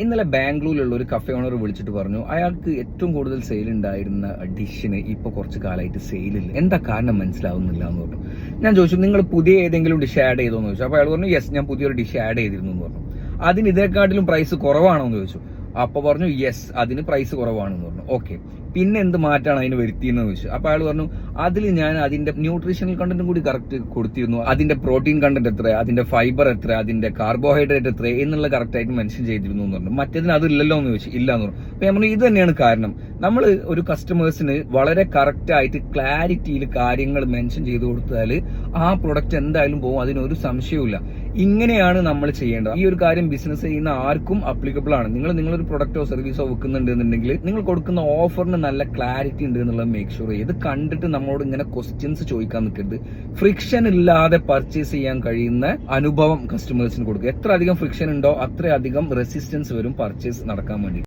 ഇന്നലെ ബാംഗ്ലൂരിലുള്ള ഒരു cafe owner വിളിച്ചിട്ട് പറഞ്ഞു അയാൾക്ക് ഏറ്റവും കൂടുതൽ സെയിൽ ഉണ്ടായിരുന്ന ഡിഷിന് ഇപ്പൊ കുറച്ച് കാലമായിട്ട് സെയിലില്ല, എന്താ കാരണം മനസ്സിലാവുന്നില്ല എന്ന് പറഞ്ഞു. ഞാൻ ചോദിച്ചു നിങ്ങൾ പുതിയ ഏതെങ്കിലും ഡിഷ് ആഡ് ചെയ്തോന്ന് ചോദിച്ചു. അപ്പൊ അയാൾ പറഞ്ഞു യെസ്, ഞാൻ പുതിയൊരു ഡിഷ് ആഡ് ചെയ്തിരുന്നു എന്ന് പറഞ്ഞു. അതിന് ഇതിനെക്കാട്ടിലും പ്രൈസ് കുറവാണോ എന്ന് ചോദിച്ചു. അപ്പൊ പറഞ്ഞു യെസ്, അതിന് പ്രൈസ് കുറവാണെന്ന് പറഞ്ഞു. ഓക്കെ, പിന്നെ എന്ത് മാറ്റാണ് അതിന് വരുത്തിയെന്ന് ചോദിച്ചു. അപ്പൊ അയാൾ പറഞ്ഞു അതിൽ ഞാൻ അതിന്റെ ന്യൂട്രീഷണൽ കണ്ടന്റും കൂടി കറക്റ്റ് കൊടുത്തിരുന്നു, അതിന്റെ പ്രോട്ടീൻ കണ്ടന്റ് എത്ര, അതിന്റെ ഫൈബർ എത്ര, അതിന്റെ കാർബോഹൈഡ്രേറ്റ് എത്ര എന്നുള്ള കറക്റ്റ് ആയിട്ട് മെൻഷൻ ചെയ്തിരുന്നു എന്ന് പറഞ്ഞു. മറ്റേതിന് അതില്ലല്ലോ എന്ന് ചോദിച്ചു. ഇല്ല എന്ന് പറഞ്ഞു. അപ്പൊ ഞാൻ പറഞ്ഞു ഇത് തന്നെയാണ് കാരണം. നമ്മൾ ഒരു കസ്റ്റമേഴ്സിന് വളരെ കറക്റ്റ് ആയിട്ട് ക്ലാരിറ്റിയിൽ കാര്യങ്ങൾ മെൻഷൻ ചെയ്ത് കൊടുത്താൽ ആ പ്രൊഡക്റ്റ് എന്തായാലും പോകും, അതിനൊരു സംശയവുമില്ല. ഇങ്ങനെയാണ് നമ്മൾ ചെയ്യേണ്ടത്. ഈ ഒരു കാര്യം ബിസിനസ് ചെയ്യുന്ന ആർക്കും അപ്ലിക്കബിൾ ആണ്. നിങ്ങളൊരു പ്രൊഡക്റ്റോ സർവീസോ വെക്കുന്നുണ്ട് എന്നുണ്ടെങ്കിൽ നിങ്ങൾ കൊടുക്കുന്ന ഓഫറിന് നല്ല ക്ലാരിറ്റി ഉണ്ട് എന്നുള്ളത് മേക്ക് ഷുവർ ചെയ്യുക. ഇത് കണ്ടിട്ട് നമ്മളോട് ഇങ്ങനെ ക്വസ്റ്റ്യൻസ് ചോദിക്കാൻ നിൽക്കരുത്. ഫ്രിക്ഷൻ ഇല്ലാതെ പർച്ചേസ് ചെയ്യാൻ കഴിയുന്ന അനുഭവം കസ്റ്റമേഴ്സിന് കൊടുക്കുക. എത്ര അധികം ഫ്രിക്ഷൻ ഉണ്ടോ അത്രയധികം റെസിസ്റ്റൻസ് വരും പർച്ചേസ് നടക്കാൻ വേണ്ടി.